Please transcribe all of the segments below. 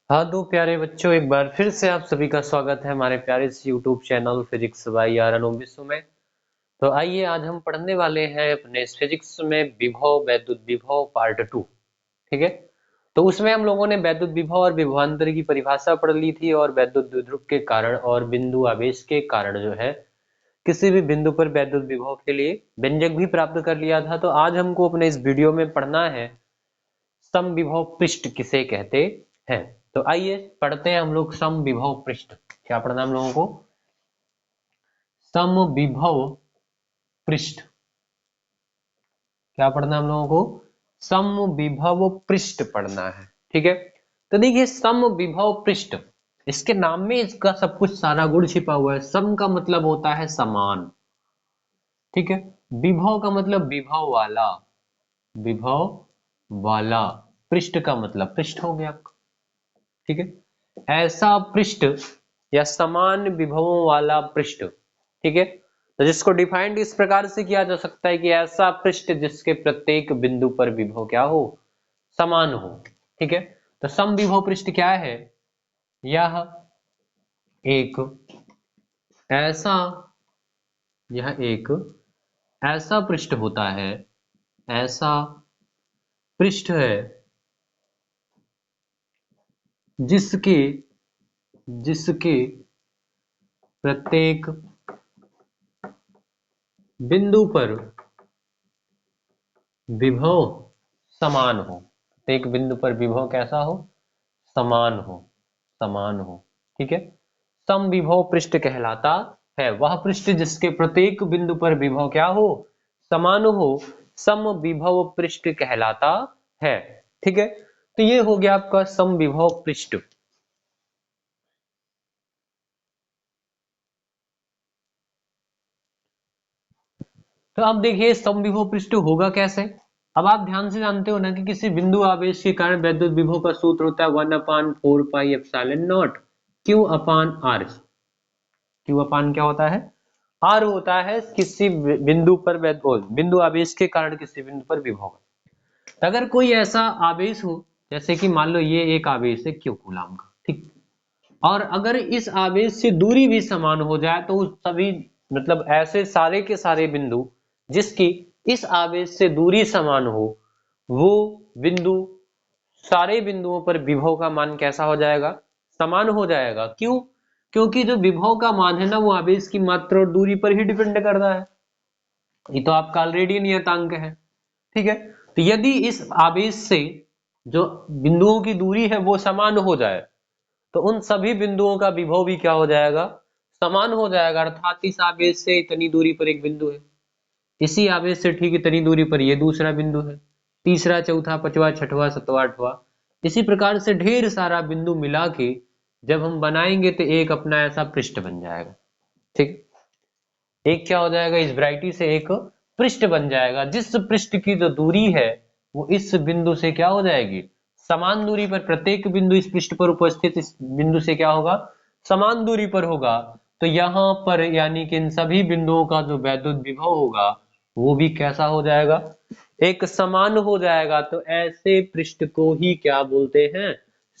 हाँ तो प्यारे बच्चों, एक बार फिर से आप सभी का स्वागत है हमारे प्यारे से YouTube channel physics by R Vishwa में। तो आइए आज हम पढ़ने वाले हैं अपने फिजिक्स में विभव वैद्युत विभव पार्ट 2। ठीक है। तो उसमें हम लोगों ने वैद्युत विभव और विभवांतर की परिभाषा पढ़ ली थी और वैद्युत द्विध्रुव के कारण और बिंदु आवेश के कारण जो है किसी भी बिंदु पर वैद्युत विभव के लिए व्यंजक भी प्राप्त कर लिया था। तो आज हमको अपने इस वीडियो में पढ़ना है समविभव पृष्ठ किसे कहते हैं। तो आइए पढ़ते हैं हम लोग समविभव पृष्ठ। क्या पढ़ना हम लोगों को? समविभव पृष्ठ। क्या पढ़ना हम लोगों को? समविभव पृष्ठ पढ़ना है। ठीक है। तो देखिए समविभव पृष्ठ, इसके नाम में इसका सब कुछ सारा गुण छिपा हुआ है। सम का मतलब होता है समान। ठीक है। विभव का मतलब विभव वाला, विभव वाला। पृष्ठ का मतलब पृष्ठ हो गया आपका। ठीक है। ऐसा पृष्ठ या समान विभवों वाला पृष्ठ। ठीक है। तो जिसको डिफाइंड इस प्रकार से किया जा सकता है कि ऐसा पृष्ठ जिसके प्रत्येक बिंदु पर विभव क्या हो? समान हो। ठीक है। तो समविभव पृष्ठ क्या है? यह एक ऐसा यह एक ऐसा पृष्ठ होता है, ऐसा पृष्ठ है जिसके जिसके प्रत्येक बिंदु पर विभव समान हो। प्रत्येक बिंदु पर विभव कैसा हो? समान हो, समान हो। ठीक है। समविभव पृष्ठ कहलाता है वह पृष्ठ जिसके प्रत्येक बिंदु पर विभव क्या हो? समान हो। समविभव पृष्ठ कहलाता है। ठीक है। तो ये हो गया आपका समविभव पृष्ठ। तो अब देखिए समविभव पृष्ठ होगा कैसे। अब आप ध्यान से जानते हो ना कि किसी बिंदु आवेश के कारण वैद्युत विभव का सूत्र होता है 1/4 pi epsilon naught Q upon R. Q upon क्या होता है? आर होता है किसी बिंदु पर बिंदु आवेश के कारण किसी बिंदु पर विभव। अगर कोई ऐसा आवेश हो, जैसे कि मान लो ये एक आवेश है क्यू कूलाम का। ठीक। और अगर इस आवेश से दूरी भी समान हो जाए तो उस सभी मतलब ऐसे सारे के सारे बिंदु जिसकी इस आवेश से दूरी समान हो, वो बिंदु सारे बिंदुओं पर विभव का मान कैसा हो जाएगा? समान हो जाएगा। क्यों? क्योंकि जो विभव का मान है ना, वो आवेश की मात्रा और दूरी पर ही डिपेंड करता है। ये तो आपका ऑलरेडी नियतांक है। ठीक है। तो यदि इस आवेश से जो बिंदुओं की दूरी है वो समान हो जाए तो उन सभी बिंदुओं का विभव भी क्या हो जाएगा? समान हो जाएगा। अर्थात इस आवेश से इतनी दूरी पर एक बिंदु है, इसी आवेश से ठीक इतनी दूरी पर ये दूसरा बिंदु है, तीसरा, चौथा, पांचवा, छठवां, सातवां, आठवां। इसी प्रकार से ढेर सारा बिंदु मिला के जब हम बनाएंगे तो एक अपना ऐसा पृष्ठ बन जाएगा। ठीक। एक क्या हो जाएगा? इस वैरायटी से एक पृष्ठ बन जाएगा जिस पृष्ठ की जो दूरी है वो इस बिंदु से क्या हो जाएगी? समान दूरी पर। प्रत्येक बिंदु इस पृष्ठ पर उपस्थित इस बिंदु से क्या होगा? समान दूरी पर होगा। तो यहां पर यानी कि इन सभी बिंदुओं का जो वैद्युत विभव होगा वो भी कैसा हो जाएगा? एक समान हो जाएगा। तो ऐसे पृष्ठ को ही क्या बोलते हैं?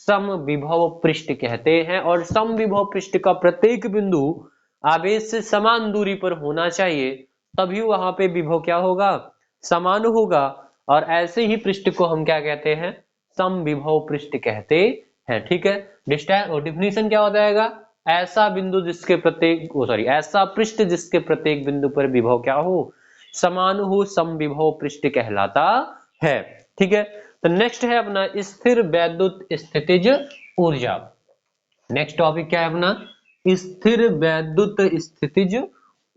समविभव पृष्ठ कहते हैं। और समविभव पृष्ठ का प्रत्येक बिंदु आवेश से समान दूरी पर होना चाहिए, तभी वहां पे विभव क्या होगा? समान होगा। और ऐसे ही पृष्ठ को हम क्या कहते हैं? समविभव पृष्ठ कहते हैं। ठीक है। डिफिनीशन क्या हो जाएगा? ऐसा बिंदु जिसके प्रत्येक ऐसा पृष्ठ जिसके प्रत्येक बिंदु पर विभव क्या हो? समान हो, समविभव पृष्ठ कहलाता है। ठीक है। तो नेक्स्ट है अपना स्थिर वैद्युत स्थितिज ऊर्जा। नेक्स्ट टॉपिक क्या है अपना? स्थिर वैद्युत स्थितिज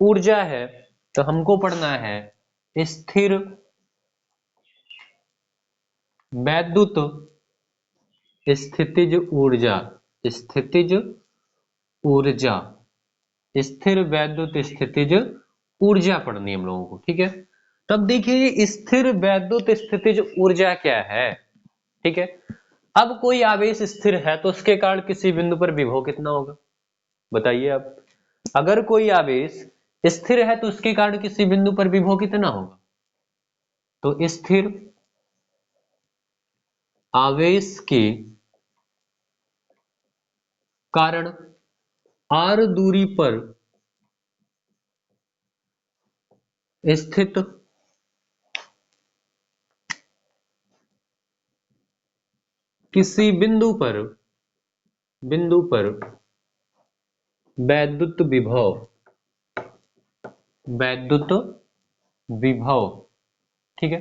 ऊर्जा है। तो हमको पढ़ना है स्थिर वैद्युत स्थितिज ऊर्जा। स्थितिज ऊर्जा, स्थिर वैद्युत स्थितिज ऊर्जा पढ़नी है हम लोगों को। ठीक है। तब देखिए स्थिर वैद्युत स्थितिज ऊर्जा क्या है। ठीक है। अब कोई आवेश स्थिर है तो उसके कारण किसी बिंदु पर विभव कितना होगा? बताइए आप। अगर कोई आवेश स्थिर है तो उसके कारण किसी बिंदु पर विभव कितना होगा? तो स्थिर आवेश के कारण r दूरी पर स्थित किसी बिंदु पर वैद्युत विभव, ठीक है।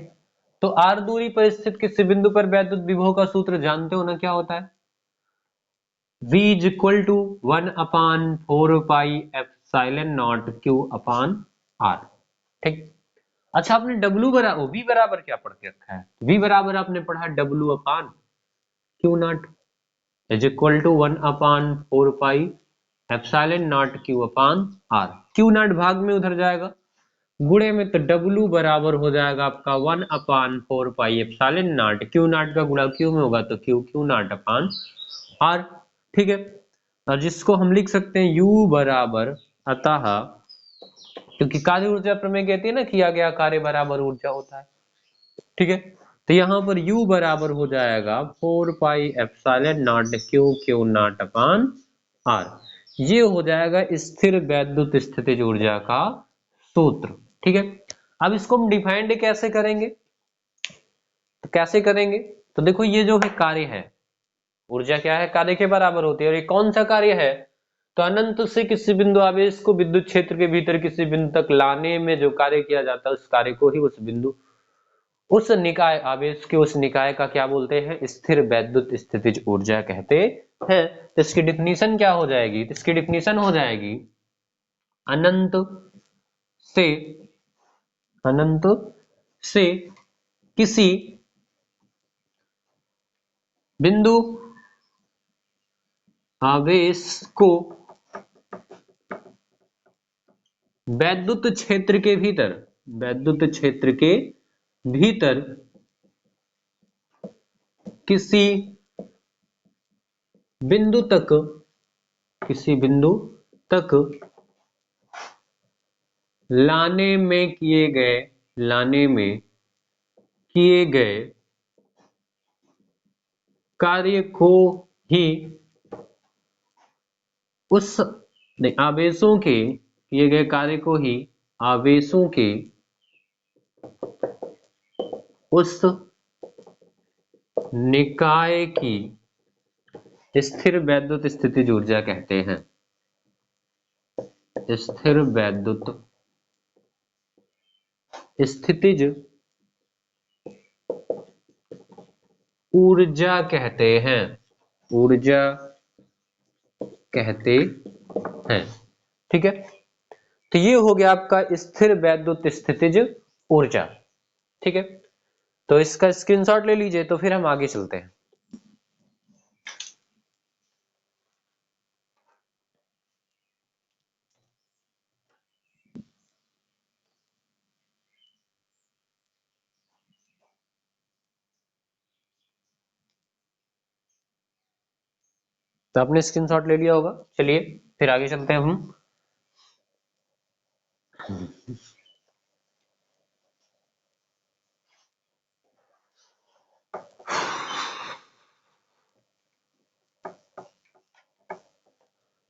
तो r दूरी पर स्थित किसी बिंदु पर वैद्युत विभव का सूत्र जानते हो ना, क्या होता है? V is equal to 1/4πε0 Q upon R, ठीक। अच्छा, आपने W बराबर V बराबर क्या पढ़ के रखा है? V बराबर आपने पढ़ा W upon Q naught is equal to 1/4πε0 Q upon R। Q naught भाग में उधर जाएगा, गुणे में तो W बराबर हो जाएगा आपका 1/4πε0। Q नॉट का गुणा Q में होगा तो Q नॉट अपान R, ठीक है। और जिसको हम लिख सकते हैं U बराबर, अतः, क्योंकि कार्य ऊर्जा प्रमेय कहती है ना, किया गया कार्य बराबर ऊर्जा होता है, ठीक है। तो यहां पर U बराबर हो जाएगा 4πε0 Q नॉट अपान R। ये हो जाएगा स्थिर वैद्युत स्थितिज ऊर्जा का सूत्र, ठीक है। अब इसको हम डिफाइंड कैसे करेंगे? तो कैसे करेंगे, तो देखो ये जो है कार्य है, ऊर्जा क्या है? कार्य के बराबर होती है। और ये कौन सा कार्य है? तो अनंत से किसी बिंदु आवेश को विद्युत क्षेत्र के भीतर किसी बिंदु तक लाने में जो कार्य किया जाता है, उस कार्य को ही उस निकाय आवेश के उस निकाय का क्या बोलते हैं? स्थिर वैद्युत स्थितिज ऊर्जा कहते हैं। तो इसकी डिफिनीशन क्या हो जाएगी? तो इसकी डिफिनीशन हो जाएगी अनंत से किसी बिंदु आवेश को वैद्युत क्षेत्र के भीतर किसी बिंदु तक लाने में किए गए कार्य को ही आवेशों के किए गए कार्य को ही आवेशों के उस निकाय की स्थिर वैद्युत स्थितिज ऊर्जा कहते हैं। स्थिर वैद्युत स्थितिज ऊर्जा कहते हैं, ठीक है। तो ये हो गया आपका स्थिर वैद्युत स्थितिज ऊर्जा, ठीक है। तो इसका स्क्रीनशॉट ले लीजिए, तो फिर हम आगे चलते हैं। तो आपने स्क्रीनशॉट ले लिया होगा, चलिए फिर आगे चलते हैं हम।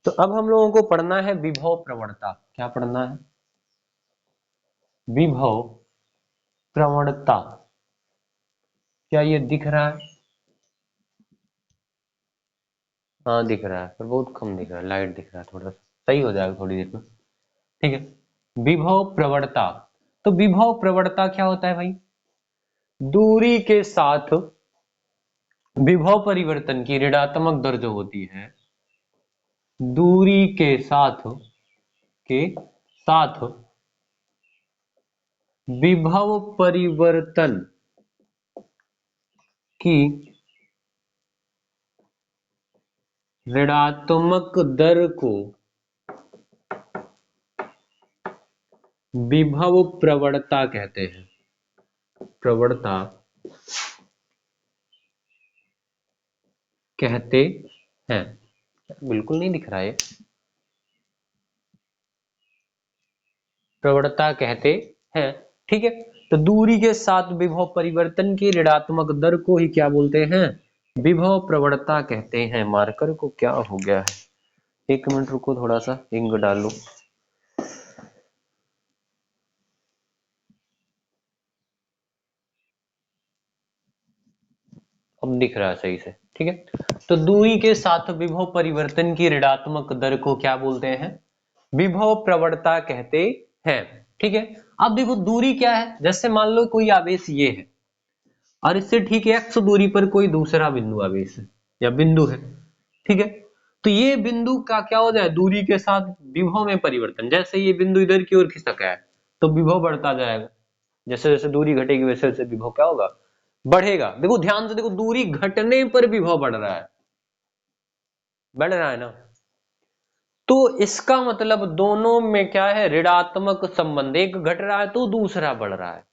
तो अब हम लोगों को पढ़ना है विभव प्रवणता। क्या पढ़ना है? विभव प्रवणता। क्या ये दिख रहा है? हाँ दिख रहा है, पर बहुत कम दिख रहा है, लाइट दिख रहा है, थोड़ा सा सही हो जाएगा थोड़ी देर में, ठीक है। विभव प्रवणता, तो विभव प्रवणता क्या होता है भाई? दूरी के साथ विभव परिवर्तन की ऋणात्मक दर जो होती है, दूरी के साथ विभव परिवर्तन की ऋणात्मक दर को विभव प्रवणता कहते हैं। प्रवणता कहते हैं। बिल्कुल नहीं दिख रहा है, प्रवणता कहते हैं, ठीक है। तो दूरी के साथ विभव परिवर्तन की ऋणात्मक दर को ही क्या बोलते हैं? विभव प्रवणता कहते हैं। मार्कर को क्या हो गया है? एक मिनट रुको, थोड़ा सा इंक डाल लो। अब दिख रहा है सही से, ठीक है। तो दूरी के साथ विभव परिवर्तन की ऋणात्मक दर को क्या बोलते हैं? विभव प्रवणता कहते हैं, ठीक है। अब देखो दूरी क्या है, जैसे मान लो कोई आवेश ये है और इससे ठीक है x दूरी पर कोई दूसरा बिंदु आवेश है या बिंदु है, ठीक है। तो ये बिंदु का क्या हो जाए, दूरी के साथ विभव में परिवर्तन। जैसे ये बिंदु इधर की ओर खिसका है तो विभव बढ़ता जाएगा, जैसे जैसे दूरी घटेगी वैसे वैसे विभव क्या होगा, बढ़ेगा। देखो ध्यान से देखो, दूरी घटने पर विभव बढ़ रहा है, बढ़ रहा है ना। तो इसका मतलब दोनों में क्या है, ऋणात्मक संबंध, एक घट रहा है तो दूसरा बढ़ रहा है।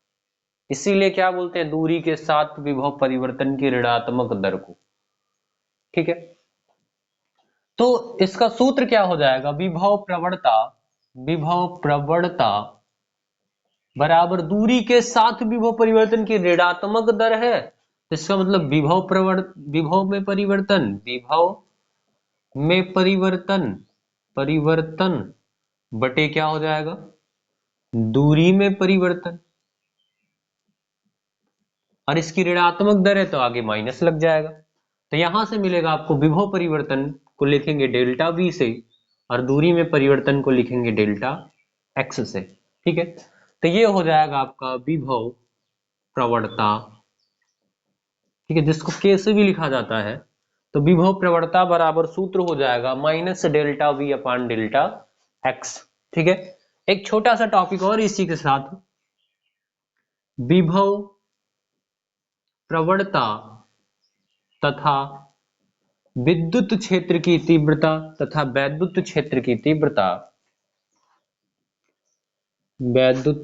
इसीलिए क्या बोलते हैं, दूरी के साथ विभव परिवर्तन की ऋणात्मक दर को, ठीक है। तो इसका सूत्र क्या हो जाएगा, विभव प्रवणता, विभव प्रवणता बराबर दूरी के साथ विभव परिवर्तन की ऋणात्मक दर है। तो इसका मतलब विभव में परिवर्तन, विभव में परिवर्तन, परिवर्तन बटे क्या हो जाएगा, दूरी में परिवर्तन। और इसकी ऋणात्मक दर है तो आगे माइनस लग जाएगा। तो यहां से मिलेगा आपको विभव परिवर्तन को लिखेंगे डेल्टा वी से और दूरी में परिवर्तन को लिखेंगे डेल्टा एक्स से, ठीक है। तो ये हो जाएगा आपका विभव प्रवणता, ठीक है, जिसको के से भी लिखा जाता है। तो विभव प्रवणता बराबर सूत्र हो जाएगा minus delta V upon delta x, ठीक है। एक छोटा सा टॉपिक और इसी के साथ, विभव प्रवणता तथा विद्युत क्षेत्र की तीव्रता तथा वैद्युत क्षेत्र की तीव्रता, वैद्युत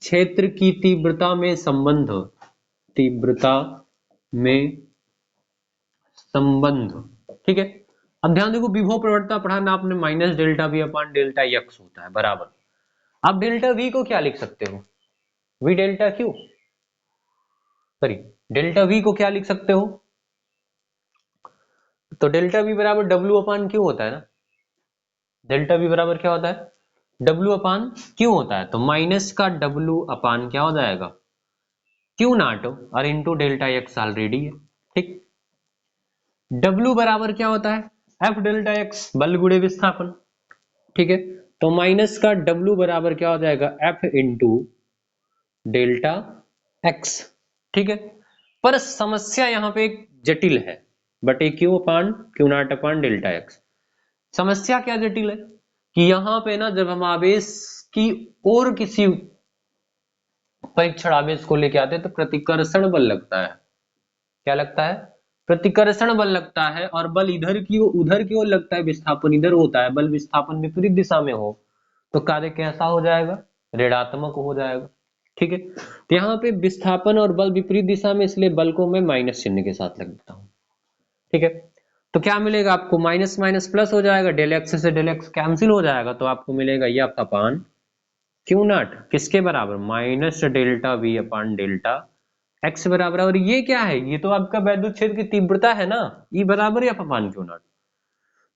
क्षेत्र की तीव्रता में संबंध, तीव्रता में संबंध, ठीक है। अब ध्यान देखो, विभव प्रवणता पढ़ा ना आपने, minus delta V upon delta x होता है बराबर। आप डेल्टा वी को क्या लिख सकते हो, we delta Q, sorry delta we को क्या लिख सकते हो, तो डेल्टा वी बराबर डब्ल्यू अपान क्यू होता है ना। डेल्टा वी बराबर क्या होता है, डब्ल्यू अपान क्यू होता है। तो माइनस का डब्ल्यू अपान क्या हो जाएगा, क्यू नाट और इंटू डेल्टा एक्स ऑलरेडी है, ठीक। डब्ल्यू बराबर क्या होता है, एफ डेल्टा एक्स, बल गुणे विस्थापन, ठीक है। तो माइनस का डब्ल्यू बराबर क्या हो जाएगा, एफ इंटू डेल्टा एक्स, ठीक है। पर समस्या यहाँ पे एक जटिल है, बटे Q upon Q not upon delta x. समस्या क्या जटिल है कि यहाँ पे ना जब हम आवेश की और किसी परीक्षण आवेश को लेके आते हैं तो प्रतिकर्षण बल लगता है, क्या लगता है, प्रतिकर्षण बल लगता है। और बल इधर की उधर की ओर लगता है, विस्थापन इधर होता है, बल विस्थापन विपरीत दिशा में हो तो कार्य कैसा हो जाएगा, ऋणात्मक हो जाएगा, ठीक है। तो यहाँ पे विस्थापन और बल विपरीत दिशा में, इसलिए बल को मैं माइनस चिन्ह के साथ लिख देता हूं, ठीक है। तो क्या मिलेगा आपको, माइनस माइनस प्लस हो जाएगा, डेल एक्स से डेल एक्स कैंसिल हो जाएगा, तो आपको मिलेगा एफ अपान क्यू नॉट किसके बराबर, minus delta V upon delta x बराबर। और ये क्या है, ये तो आपका वैद्युत क्षेत्र की तीव्रता है ना, ई बराबर एफ अपान क्यू नॉट।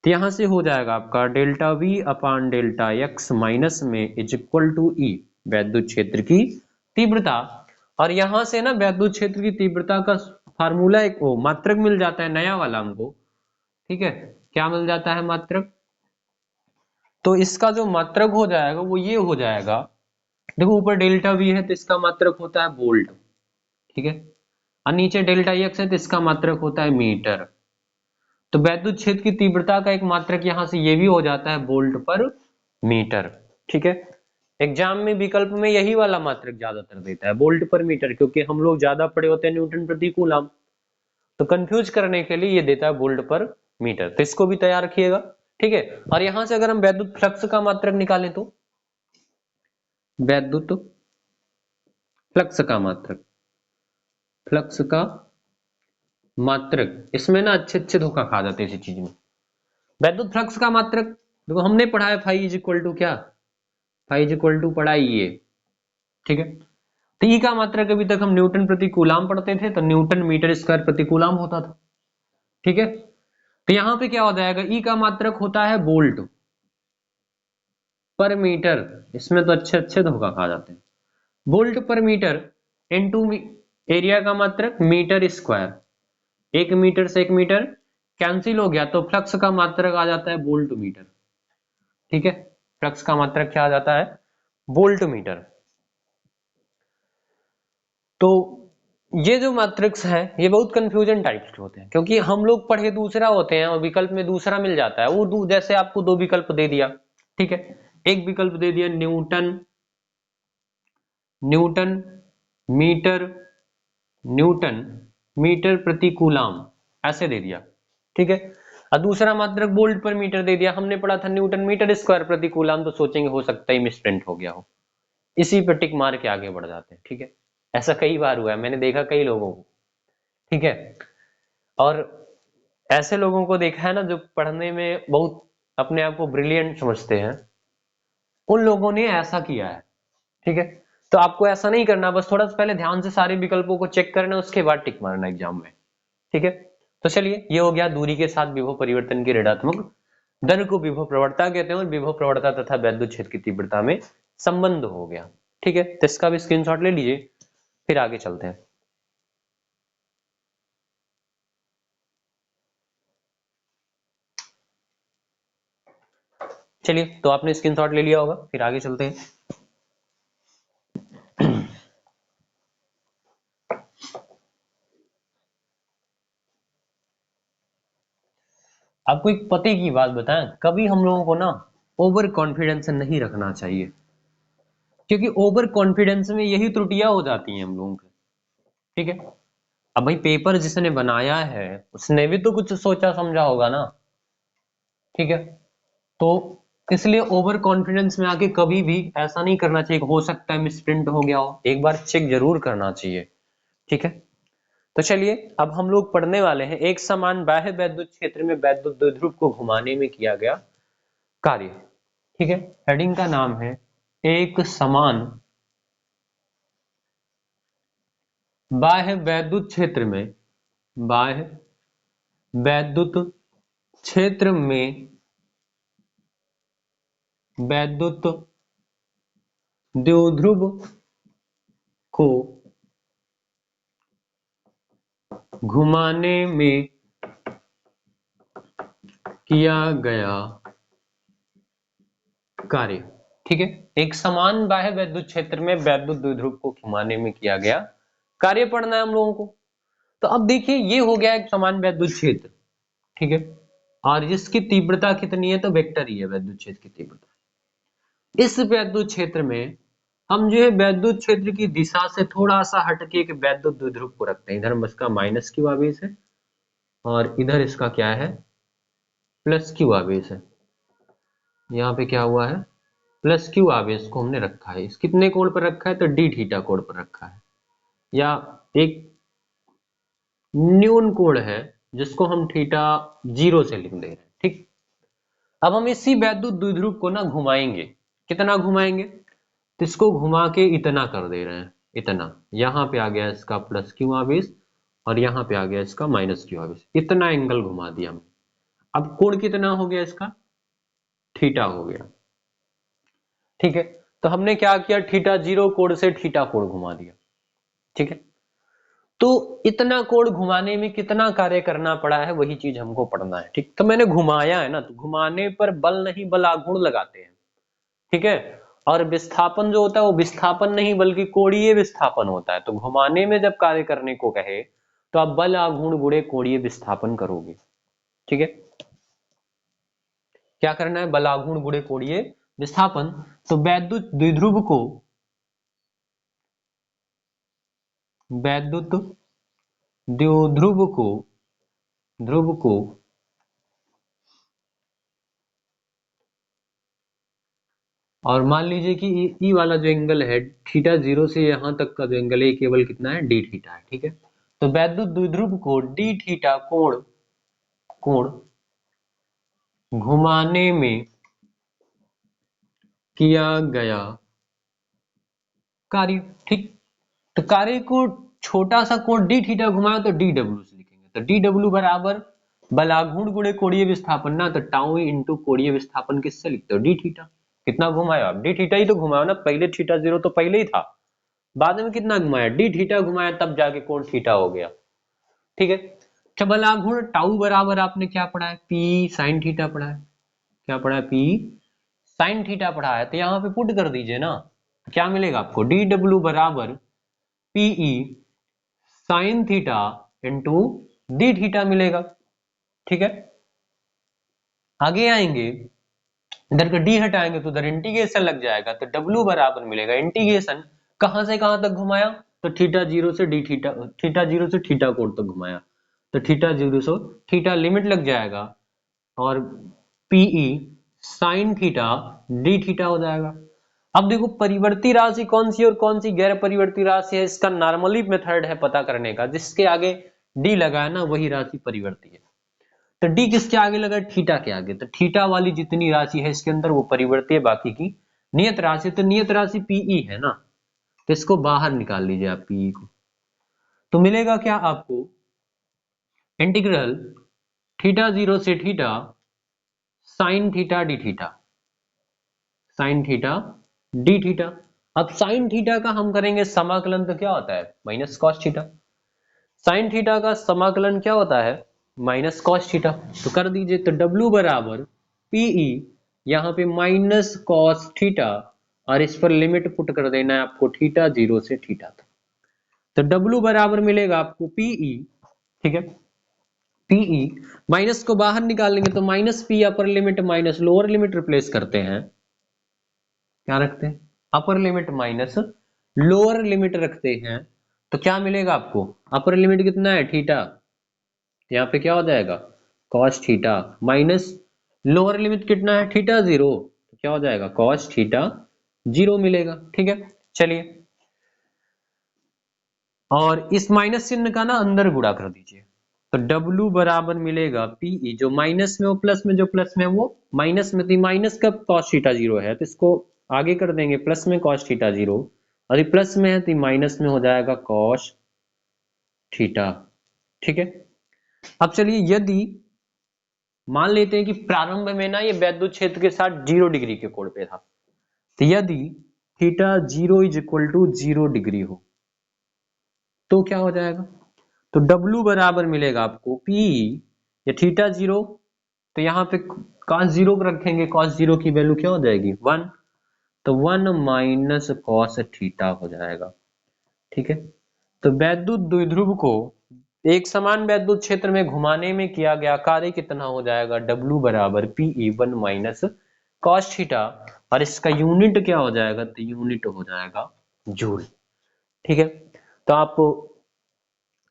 तो यहां से हो जाएगा आपका delta V upon delta x minus में इज इक्वल टू ई वैद्युत क्षेत्र की तीव्रता। और यहां से ना वैद्युत क्षेत्र की तीव्रता का फार्मूला एक वो मात्रक मिल जाता है नया वाला हमको, ठीक है। क्या मिल जाता है, मात्रक। तो इसका जो मात्रक हो जाएगा वो ये हो जाएगा, देखो ऊपर डेल्टा वी है तो इसका मात्रक होता है वोल्ट, ठीक है। और नीचे डेल्टा एक्स है तो इसका मात्रक होता है मीटर। तो वैद्युत क्षेत्र की तीव्रता का एक मात्रक यहां से ये भी हो जाता है वोल्ट पर मीटर, ठीक है। एग्जाम में विकल्प में यही वाला मात्रक ज्यादातर देता है, वोल्ट पर मीटर, क्योंकि हम लोग ज्यादा पढ़े होते हैं न्यूटन प्रति कूलम, तो कंफ्यूज करने के लिए ये देता है वोल्ट पर मीटर। तो इसको भी तैयार रखिएगा, ठीक है। और यहां से अगर हम वैद्युत फ्लक्स का मात्रक निकालें तो वैद्युत फ्लक्स का मात्रक, फ्लक्स का मात्रक, इसमें ना अच्छे अच्छे धोखा खा जाते हैं इसी चीज में। वैद्युत फ्लक्स का मात्रक देखो हमने पढ़ा है फाई इज इक्वल टू क्या, फाई इज इक्वल टू पढ़ा ही ये, ठीक है। तो ई का मात्रक अभी तक हम न्यूटन प्रति कूलम पढ़ते थे तो न्यूटन मीटर स्क्वायर प्रति कूलम होता था, ठीक है। तो यहां पे क्या हो जाएगा, ई का मात्रक होता है वोल्ट पर मीटर, इसमें तो अच्छे अच्छे धोखा खा जाते हैं, वोल्ट पर मीटर इनटू एरिया का मात्रक मीटर स्क्वायर, 1 मीटर से 1 मीटर कैंसिल हो गया तो फ्लक्स का मात्रक आ जाता है वोल्ट मीटर। ठीक है, फ्लक्स का मात्रक क्या आ जाता है, वोल्ट मीटर। तो ये जो मैट्रिक्स है ये बहुत कंफ्यूजन टाइप्स के होते हैं, क्योंकि हम लोग पढ़े दूसरा होते हैं और विकल्प में दूसरा मिल जाता है। वो जैसे आपको 2 विकल्प दे दिया, ठीक है, एक विकल्प दे दिया newton, newton metre, newton metre प्रति कूलाम, ऐसे दे दिया, ठीक है, और दूसरा मात्रक वोल्ट पर मीटर दे दिया। हमने पढ़ा था न्यूटन मीटर स्क्वायर प्रति कूलाम, तो सोचेंगे हो सकता है मिसप्रिंट हो गया हो, इसी पे टिक मार के आगे बढ़ जाते हैं। ठीक है, ऐसा कई बार हुआ है, मैंने देखा कई लोगों को। ठीक है, और ऐसे लोगों को देखा है ना जो पढ़ने में बहुत अपने आप को ब्रिलियंट समझते हैं, उन लोगों ने ऐसा किया है। ठीक है, तो आपको ऐसा नहीं करना, बस थोड़ा सा पहले ध्यान से सारे विकल्पों को चेक करना, उसके बाद टिक मारना एग्जाम में। ठीक है, तो चलिए ये हो गया दूरी के साथ विभव परिवर्तन की ऋणात्मक दर को विभव प्रवणता कहते हैं, और विभव प्रवणता तथा वैद्युत क्षेत्र की तीव्रता में संबंध हो गया। ठीक है, तो इसका भी स्क्रीनशॉट ले लीजिए, फिर आगे चलते हैं। चलिए, तो आपने स्क्रीनशॉट ले लिया होगा, फिर आगे चलते हैं। आपको एक पते की बात बताएं, कभी हम लोगों को ना ओवर कॉन्फिडेंस नहीं रखना चाहिए, क्योंकि ओवर कॉन्फिडेंस में यही त्रुटियां हो जाती हैं हम लोगों की। ठीक है, अब भाई पेपर जिसने बनाया है उसने भी तो कुछ सोचा समझा होगा ना। ठीक है, तो इसलिए ओवर कॉन्फिडेंस में आके कभी भी ऐसा नहीं करना चाहिए, हो सकता है मिसप्रिंट हो गया हो, एक बार चेक जरूर करना चाहिए। ठीक है, तो चलिए अब हम लोग पढ़ने वाले हैं एक समान बाह्य वैद्युत क्षेत्र में वैद्युत द्विध्रुव को घुमाने में किया गया कार्य। ठीक है, हेडिंग का नाम है एक समान बाह्य वैद्युत क्षेत्र में, बाह्य वैद्युत क्षेत्र में वैद्युत द्विध्रुव को घुमाने में किया गया कार्य। ठीक है, एक समान बाह्य वैद्युत क्षेत्र में वैद्युत द्विध्रुव को घुमाने में किया गया कार्य पढ़ना है हम लोगों को। तो अब देखिए ये हो गया एक समान वैद्युत क्षेत्र। ठीक है, और इसकी तीव्रता कितनी है, तो वेक्टर ही है वैद्युत क्षेत्र की तीव्रता। इस वैद्युत क्षेत्र में हम जो है वैद्युत क्षेत्र की दिशा से थोड़ा सा हटके एक वैद्युत द्विध्रुव को रखते हैं, इधर इसका माइनस क्यू आवेश है और इधर इसका क्या है, प्लस क्यू आवेश है। यहाँ पे क्या हुआ है, प्लस क्यू आवेश को हमने रखा है, इस कितने कोण पर रखा है, तो डी थीटा कोण पर रखा है, या एक न्यून कोण है जिसको हम थीटा 0 से लिख दे रहे हैं। ठीक, अब हम इसी वैद्युत द्विध्रुव को ना घुमाएंगे, कितना घुमाएंगे, तो इसको घुमा के इतना कर दे रहे हैं, इतना, यहाँ पे आ गया इसका प्लस क्यू आवेश और यहाँ पे आ गया इसका माइनस क्यू आवेश, इतना एंगल घुमा दिया हमने। अब कोण कितना हो गया इसका, थीटा हो गया। ठीक है, तो हमने क्या किया, थीटा 0 कोण से थीटा कोण घुमा दिया। ठीक है, तो इतना कोण घुमाने में कितना कार्य करना पड़ा है वही चीज हमको पढ़ना है। ठीक, तो मैंने घुमाया है ना, तो घुमाने पर बल नहीं बल आघूर्ण लगाते हैं। ठीक है, और विस्थापन जो होता है वो विस्थापन नहीं बल्कि कोणीय विस्थापन होता है। तो घुमाने में जब कार्य करने को कहे तो आप बल आघूर्ण गुणे कोणीय विस्थापन करोगे। ठीक है, क्या करना है, बल आघूर्ण गुणे कोणीय विस्थापन। तो वैद्युत द्विध्रुव को, वैद्युत द्विध्रुव को, ध्रुव को और मान लीजिए कि ई वाला जो एंगल है थीटा 0 से यहां तक का जो एंगल है केवल कितना है, डी थीटा है। ठीक है, तो वैद्युत द्विध्रुव को डी थीटा कोण कोण घुमाने में किया गया कार्य। ठीक, तो कार्य को छोटा सा कोण डी थीटा घुमाया तो डी डब्ल्यू से लिखेंगे, तो डी डब्ल्यू बराबर बलाघूर्ण गुणे कोणीय विस्थापन ना, तो टाउ इंटू कोणीय विस्थापन किससे लिखते हो, डी थीटा। कितना घुमाया आप, डी थीटा ही तो घुमाया ना, पहले थीटा जीरो तो पहले ही था, बाद में कितना घुमाया, डी थीटा घुमाया, तब जाके कोण थीटा हो गया। ठीक है, अच्छा बलाघूर्ण टाउ बराबर आपने क्या पढ़ा है, पी साइन थीटा पढ़ा है, क्या पढ़ा है, पी साइन थीटा पढ़ा है, तो यहाँ पे पुट कर दीजिए ना, तो क्या मिलेगा आपको, डी डब्ल्यू बराबर P E sine theta into D theta मिलेगा। ठीक है, आगे आएंगे, इधर का डी हटाएंगे तो उधर इंटीग्रेशन लग जाएगा, तो डब्ल्यू बराबर मिलेगा इंटीग्रेशन कहां से कहां तक घुमाया, तो थीटा जीरो से डी थीटा, थीटा जीरो से थीटा कोण तक घुमाया, तो थीटा जीरो से थीटा लिमिट लग जाएगा, और P E sine theta D theta हो जाएगा। अब देखो परिवर्ती राशि कौन सी और कौन सी गैर परिवर्ती राशि है, इसका नॉर्मली मेथड है पता करने का, जिसके आगे डी लगा है ना वही राशि परिवर्ती है। तो डी किसके आगे लगा, थीटा के आगे, तो थीटा वाली जितनी राशि है इसके अंदर वो परिवर्ती है, बाकी की नियत राशि, तो नियत राशि पीई है ना, तो इसको बाहर निकाल लीजिए आप पीई को, तो मिलेगा क्या आपको, इंटीग्रल थीटा जीरो से theta sine theta D theta, sign theta D theta. अब साइन थीटा का हम करेंगे समाकलन, तो क्या होता है, minus cos theta, sine theta का समाकलन क्या होता है, माइनस कॉस थीटा, तो कर दीजिए, तो डब्ल्यू बराबर पीई, यहाँ पे माइनस कॉस थीटा, और इस पर लिमिट पुट कर देना है आपको थीटा जीरो से थीटा तक, तो डब्ल्यू बराबर मिलेगा आपको पीई। ठीक है, पीई माइनस को बाहर निकालेंगे तो minus P upper limit minus lower limit replace करते हैं, क्या रखते हैं, upper limit minus lower limit रखते हैं, तो क्या मिलेगा आपको, अपर लिमिट कितना है थीटा, यहाँ पे क्या हो जाएगा cos theta, minus lower limit कितना है थीटा जीरो, तो क्या हो जाएगा cos थीटा जीरो मिलेगा। ठीक है, चलिए, और इस माइनस चिन्ह का ना अंदर गुणा कर दीजिए, तो W बराबर मिलेगा पीई, जो माइनस में हो प्लस में, जो प्लस में वो माइनस में, तो माइनस का cos थीटा जीरो है, तो इसको आगे कर देंगे प्लस में cos थीटा जीरो, और ये प्लस में है तो माइनस में हो जाएगा cos थीटा। ठीक है, अब चलिए, यदि मान लेते हैं कि प्रारंभ में ना ये वैद्युत क्षेत्र के साथ 0 डिग्री के कोण पे था, तो यदि theta zero is equal to 0 degree हो तो क्या हो जाएगा, तो W बराबर मिलेगा आपको P, या थीटा जीरो, तो यहाँ पे cos जीरो रखेंगे, cos जीरो की वैल्यू क्या हो जाएगी 1, तो 1 माइनस कॉस थीटा हो जाएगा। ठीक है, तो वैद्युत द्विध्रुव को एक समान वैद्युत क्षेत्र में घुमाने में किया गया कार्य कितना हो जाएगा, W बराबर पीई 1 माइनस कॉस थीटा, और इसका यूनिट क्या हो जाएगा, तो यूनिट हो जाएगा जूल। ठीक है, तो आप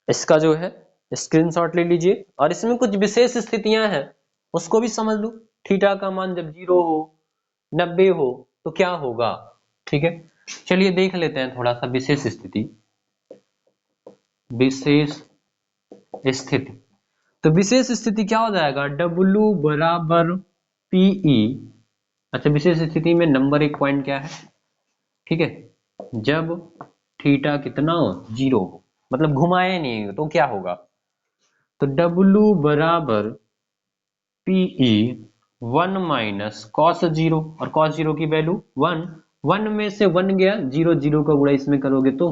इसका जो है स्क्रीनशॉट ले लीजिए, और इसमें कुछ विशेष स्थितियां हैं उसको भी समझ लो, थीटा का मान जब 0 हो 90 हो तो क्या होगा। ठीक है, चलिए देख लेते हैं थोड़ा सा विशेष स्थिति, विशेष स्थिति, तो विशेष स्थिति क्या हो जाएगा, W बराबर पीई, अच्छा विशेष स्थिति में नंबर एक पॉइंट क्या है, ठीक है, जब थीटा कितना हो 0 हो, मतलब घुमाए नहीं तो क्या होगा, तो W बराबर पीई 1 माइनस कॉस जीरो, और कॉस जीरो की वैल्यू 1, 1 में से 1 गया, 0 0 का गुणा इसमें करोगे तो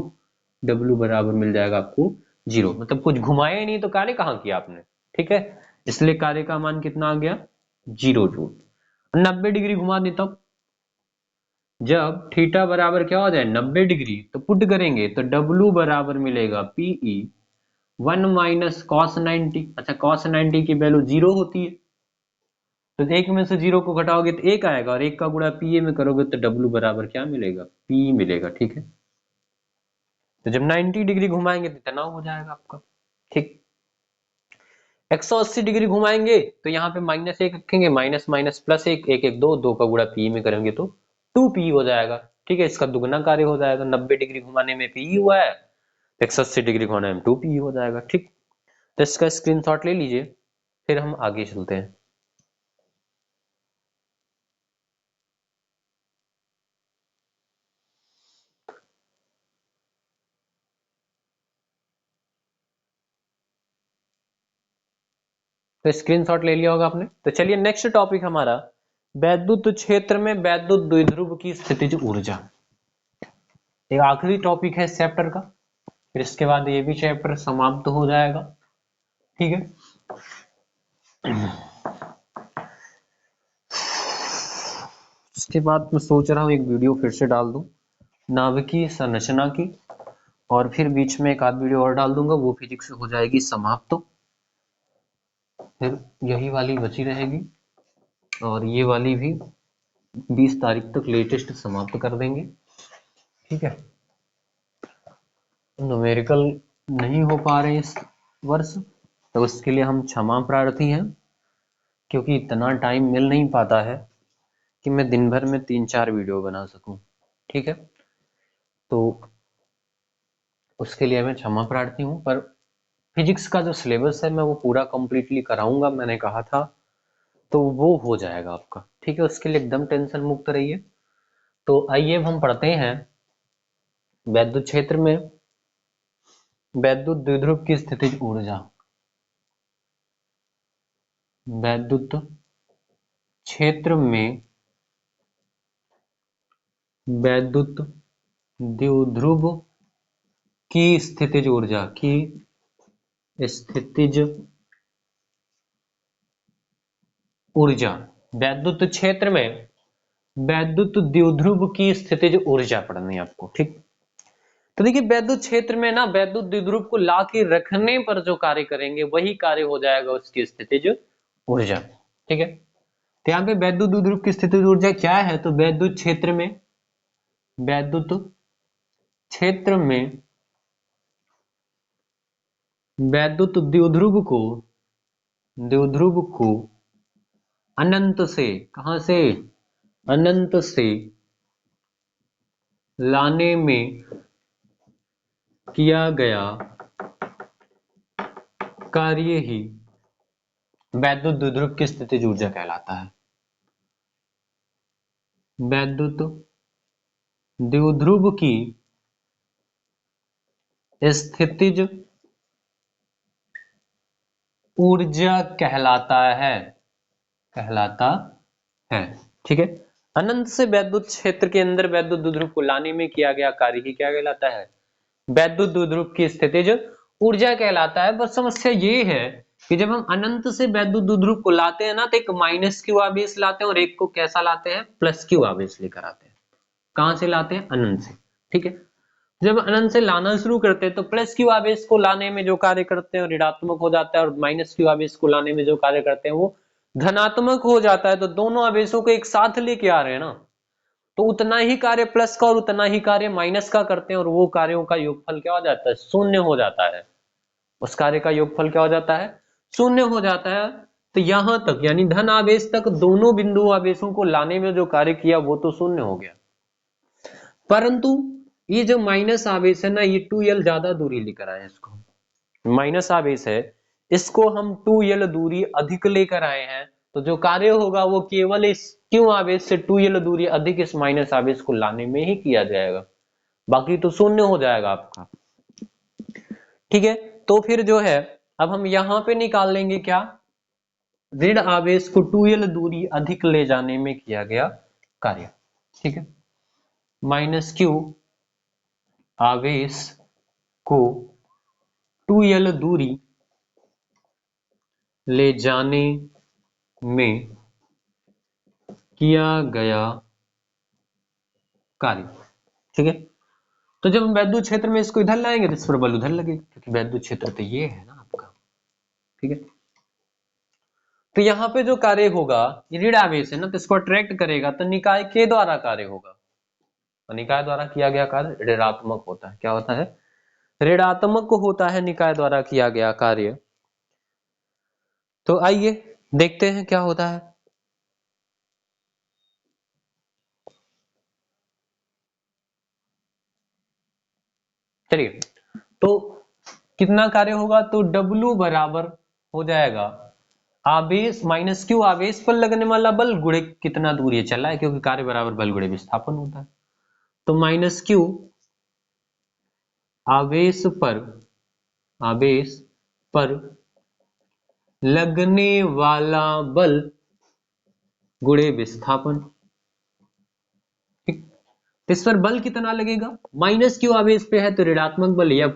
W बराबर मिल जाएगा आपको 0, मतलब कुछ घुमाए नहीं तो कार्य कहाँ किया आपने। ठीक है, इसलिए कार्य का मान कितना आ गया 0 जूल। 90 डिग्री घुमा देता हूं, जब थीटा बराबर क्या हो जाए 90 डिग्री, तो पुट करेंगे तो W बराबर मिलेगा पीई 1 माइनस कॉस 90, अच्छा कॉस 90 की वैल्यू 0 होती है, तो एक में से 0 को घटाओगे तो एक आएगा, और एक का गुणा पीए में करोगे तो W बराबर क्या मिलेगा पी मिलेगा। ठीक है, तो जब 90 डिग्री घुमाएंगे तो तनाव हो जाएगा आपका। ठीक, 180 डिग्री घुमाएंगे तो यहाँ पे माइनस एक रखेंगे, माइनस माइनस प्लस एक, एक एक दो, दो का गुणा पी में करेंगे तो 2p हो जाएगा। ठीक है, इसका दुगना कार्य हो जाएगा, 90 डिग्री घुमाने में पी हुआ है, 180 डिग्री घुमाने में 2p हो जाएगा। ठीक, तो इसका स्क्रीनशॉट ले लीजिए, फिर हम आगे चलते हैं। तो स्क्रीनशॉट ले लिया होगा आपने। तो चलिए नेक्स्ट टॉपिक हमारा, वैद्युत क्षेत्र में वैद्युत द्विध्रुव की स्थितिज ऊर्जा। एक आखिरी टॉपिक है इस चैप्टर का, फिर इसके बाद ये भी चैप्टर समाप्त हो जाएगा। ठीक है, इसके बाद मैं सोच रहा हूँ एक वीडियो फिर से डाल दूं नाभिकीय संरचना की, और फिर बीच में एक आध वीडियो और डाल दूंगा, वो फिजिक्स हो जाएगी समाप्त। फिर यही वाली बची रहेगी, और ये वाली भी 20 तारीख तक लेटेस्ट समाप्त कर देंगे। ठीक है, न्यूमेरिकल नहीं हो पा रहे इस वर्ष, तो उसके लिए हम क्षमा प्रार्थी हैं, क्योंकि इतना टाइम मिल नहीं पाता है कि मैं दिन भर में 3-4 वीडियो बना सकूं। ठीक है, तो उसके लिए मैं क्षमा प्रार्थी हूं, पर फिजिक्स का जो सिलेबस है मैं वो पूरा कंप्लीटली कराऊंगा, मैंने कहा था, तो वो हो जाएगा आपका। ठीक है, उसके लिए एकदम टेंशन मुक्त रहिए। तो आइए अब हम पढ़ते हैं वैद्युत क्षेत्र में वैद्युत द्विध्रुव की स्थितिज ऊर्जा। वैद्युत क्षेत्र में वैद्युत द्विध्रुव की स्थितिज ऊर्जा की स्थितिज ऊर्जा, वैद्युत क्षेत्र में वैद्युत द्विध्रुव की स्थितिज ऊर्जा पढ़नी है आपको। ठीक, तो देखिए वैद्युत क्षेत्र में ना वैद्युत द्विध्रुव को ला के रखने पर जो कार्य करेंगे वही कार्य हो जाएगा उसकी स्थितिज ऊर्जा। ठीक है, तो यहाँ पे वैद्युत द्विध्रुव की स्थितिज ऊर्जा क्या है, तो वैद्युत क्षेत्र में वैद्युत द्विध्रुव को अनंत से, कहां से, अनंत से लाने में किया गया कार्य ही वैद्युत द्विध्रुव की स्थितिज ऊर्जा कहलाता है। वैद्युत द्विध्रुव की स्थितिज ऊर्जा कहलाता है। ठीक है, अनंत से वैद्युत क्षेत्र के अंदर वैद्युत द्विध्रुव को लाने में किया गया कार्य ही क्या कहलाता है, वैद्युत द्विध्रुव की स्थितिज ऊर्जा कहलाता है। बस समस्या ये है कि जब हम अनंत से वैद्युत द्विध्रुव को लाते हैं ना, तो एक माइनस क्यू आवेश लाते हैं और एक को कैसा लाते हैं, प्लस क्यू आवेश लेकर आते हैं। कहां से लाते हैं, अनंत से। ठीक है, जब अनंत से लाना शुरू करते हैं तो प्लस क्यू आवेश को लाने में जो कार्य करते हैं ऋणात्मक हो जाता है, और माइनस क्यू आवेश को लाने में जो कार्य करते हैं वो धनात्मक हो जाता है। तो दोनों आवेशों को एक साथ लेके आ रहे हैं ना, तो उतना ही कार्य प्लस का और उतना ही कार्य माइनस का करते हैं, और वो कार्यों का योगफल क्या हो जाता है, शून्य हो जाता है। उस कार्य का योगफल क्या हो जाता है, शून्य हो जाता है। तो यहां तक यानी धन आवेश तक दोनों बिंदु आवेशों को लाने में जो कार्य किया वो तो शून्य हो गया, परंतु ये जो माइनस आवेश है ना, ये 2l ज्यादा दूरी लेकर आए, इसको माइनस आवेश है, इसको हम 2l दूरी अधिक लेकर आए हैं। तो जो कार्य होगा वो केवल इस क्यू आवेश से 2l दूरी अधिक इस माइनस आवेश को लाने में ही किया जाएगा, बाकी तो शून्य हो जाएगा आपका। ठीक है, तो फिर जो है अब हम यहां पे निकाल लेंगे क्या, ऋण आवेश को 2l दूरी अधिक ले जाने में किया गया कार्य। ठीक है, माइनस क्यू आवेश को 2l दूरी ले जाने में किया गया कार्य। ठीक है, तो जब हम वैद्युत क्षेत्र में इसको इधर लाएंगे तो इस पर बल उधर लगेगा, क्योंकि वैद्युत क्षेत्र तो ये है ना आपका। ठीक है, तो यहां पे जो कार्य होगा, ये ऋण आवेश है ना, तो इसको अट्रैक्ट करेगा, तो निकाय के द्वारा कार्य होगा, तो निकाय द्वारा किया गया कार्य ऋणात्मक होता है। क्या होता है, ऋणात्मक होता है निकाय द्वारा किया गया कार्य। तो आइए देखते हैं क्या होता है। चलिए, तो कितना कार्य होगा, तो W बराबर हो जाएगा आवेश माइनस क्यू आवेश पर लगने वाला बल गुणे कितना दूर ये चला है, क्योंकि कार्य बराबर बल गुणे विस्थापन होता है। तो माइनस क्यू आवेश पर लगने वाला बल गुणे विस्थापन। ठीक, तो इस पर बल कितना लगेगा, माइनस क्यू आवेश पे है तो ऋणात्मक बल F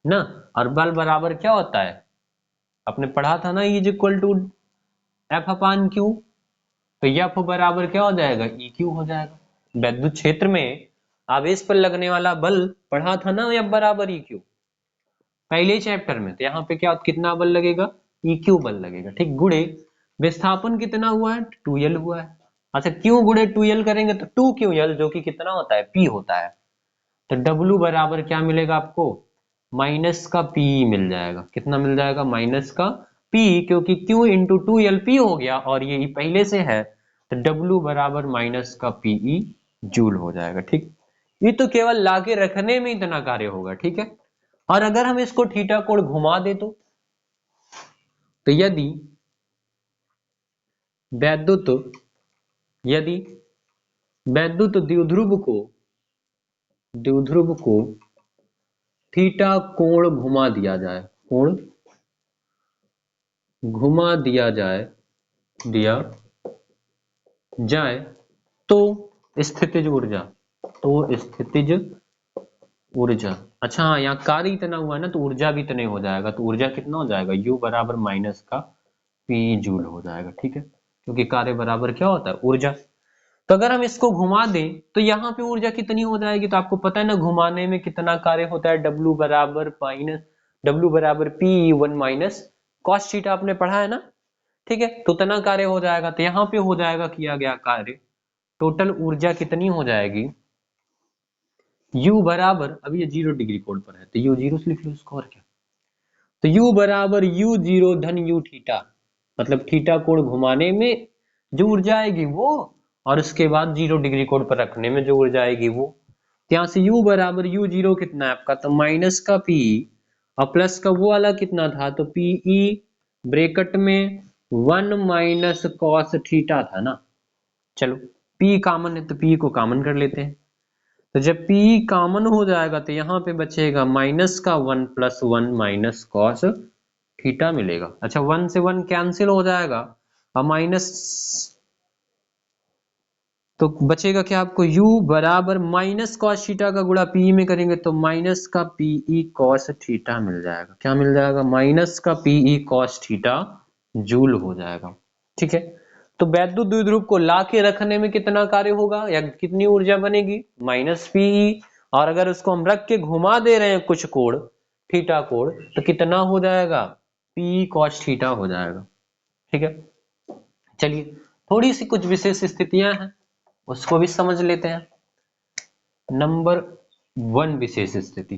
ना, और बल बराबर क्या होता है, आपने पढ़ा था ना, is equal to F upon Q, तो एफ बराबर क्या हो जाएगा, ई क्यू हो जाएगा। विद्युत क्षेत्र में आवेश पर लगने वाला बल पढ़ा था ना, एफ बराबर ई क्यू पहले चैप्टर में, तो यहाँ पे क्या कितना बल लगेगा, ई क्यू बल लगेगा। ठीक, गुणे विस्थापन कितना हुआ है, 2L हुआ है। अच्छा, क्यों गुणे 2L करेंगे तो 2QL जो कि कितना होता है, P होता है, तो W बराबर क्या मिलेगा आपको, माइनस का P मिल जाएगा। कितना मिल जाएगा, माइनस का P, क्योंकि Q इंटू 2L P हो गया और ये पहले से है, तो W बराबर माइनस का PE जूल हो जाएगा। ठीक, ये तो केवल लाके रखने में इतना कार्य होगा। ठीक है, और अगर हम इसको थीटा कोण घुमा दे तो यदि वैद्युत यदि वैद्युत द्विध्रुव को थीटा कोण घुमा दिया जाए, कोण घुमा दिया जाए तो स्थितिज ऊर्जा, अच्छा हाँ, यहाँ कार्य इतना हुआ ना तो ऊर्जा भी इतने हो जाएगा, तो ऊर्जा कितना हो जाएगा, U बराबर माइनस का P जूल हो जाएगा। ठीक है, क्योंकि कार्य बराबर क्या होता है, ऊर्जा। तो अगर हम इसको घुमा दें तो यहाँ पे ऊर्जा कितनी हो जाएगी, तो आपको पता है ना घुमाने में कितना कार्य होता है, W बराबर P1 माइनस कॉस थीटा, आपने पढ़ा है ना। ठीक है, तो उतना कार्य हो जाएगा, तो यहाँ पे हो जाएगा किया गया कार्य, टोटल ऊर्जा कितनी हो जाएगी, U बराबर, अब ये 0 डिग्री कोण पर है तो U 0 से लिख लो इसको, और क्या, तो U बराबर U0 धन U थीटा, मतलब थीटा कोण घुमाने में जो ऊर्जा आएगी वो, और उसके बाद 0 डिग्री कोण पर रखने में जो ऊर्जा आएगी वो। यहाँ से U बराबर U0 कितना है आपका, तो माइनस का P और प्लस का वो वाला कितना था, तो PE ब्रैकेट में 1 माइनस कॉस थीटा था ना। चलो P कॉमन है तो P को कॉमन कर लेते हैं, तो जब P कॉमन हो जाएगा तो यहाँ पे बचेगा माइनस का 1 प्लस 1 माइनस कॉस थीटा मिलेगा। अच्छा, 1 से 1 कैंसिल हो जाएगा और माइनस, तो बचेगा क्या आपको, U बराबर माइनस कॉस थीटा का गुणा P में करेंगे तो माइनस का PE कॉस थीटा मिल जाएगा। क्या मिल जाएगा, माइनस का PE कॉस थीटा जूल हो जाएगा। ठीक है, तो वैद्युत द्विध्रुव को लाके रखने में कितना कार्य होगा या कितनी ऊर्जा बनेगी, माइनस PE, और अगर उसको हम रख के घुमा दे रहे हैं कुछ कोण, थीटा कोण, तो कितना हो जाएगा, PE कॉस थीटा हो जाएगा। ठीक है, चलिए थोड़ी सी कुछ विशेष स्थितियां हैं उसको भी समझ लेते हैं। नंबर 1 विशेष स्थिति,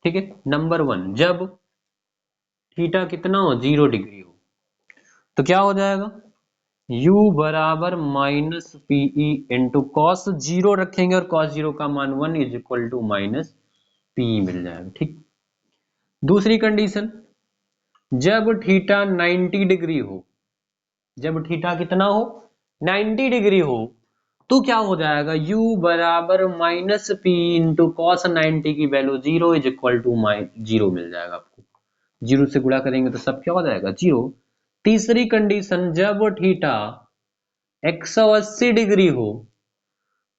ठीक है, नंबर 1, जब थीटा कितना हो, 0 डिग्री हो, तो क्या हो जाएगा, U बराबर माइनस PE इंटू कॉस 0 रखेंगे और कॉस 0 का मान 1 is equal to minus PE मिल जाएगा। ठीक, दूसरी कंडीशन, जब थीटा 90 डिग्री हो, जब थीटा कितना हो, 90 डिग्री हो, तो क्या हो जाएगा, U बराबर माइनस P इंटू कॉस 90 की वैल्यू 0 इज इक्वल टू 0 मिल जाएगा आपको। 0 से गुणा करेंगे तो सब क्या हो जाएगा, 0। तीसरी कंडीशन, जब थीटा 180 डिग्री हो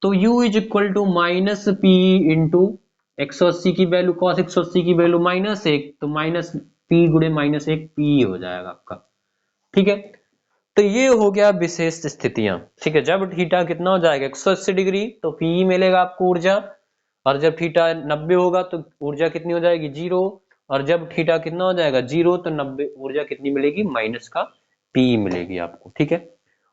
तो U is equal to minus P into 180 की वैल्यू, कॉस 180 की वैल्यू -1, तो माइनस P गुणे -1 P हो जाएगा आपका। ठीक है, तो ये हो गया विशेष स्थितियां। ठीक है, जब थीटा कितना हो जाएगा 180 डिग्री तो PE मिलेगा आपको ऊर्जा, और जब थीटा 90 होगा तो ऊर्जा कितनी हो जाएगी, 0, और जब थीटा कितना हो जाएगा 0 तो 90 ऊर्जा कितनी मिलेगी, माइनस का PE मिलेगी आपको। ठीक है,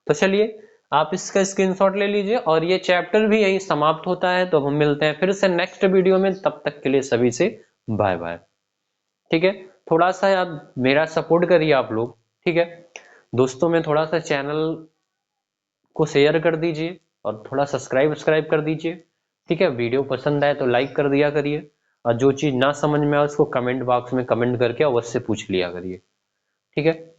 तो चलिए आप इसका स्क्रीनशॉट ले लीजिए और ये चैप्टर भी यही समाप्त होता है, तो हम मिलते हैं फिर से नेक्स्ट वीडियो में, तब तक के लिए सभी से बाय बाय। ठीक है, थोड़ा सा आप मेरा सपोर्ट करिए आप लोग। ठीक है, दोस्तों में थोड़ा सा चैनल को शेयर कर दीजिए और थोड़ा सब्सक्राइब कर दीजिए। ठीक है, वीडियो पसंद आए तो लाइक कर दिया करिए, और जो चीज ना समझ में आए उसको कमेंट बॉक्स में कमेंट करके अवश्य पूछ लिया करिए। ठीक है।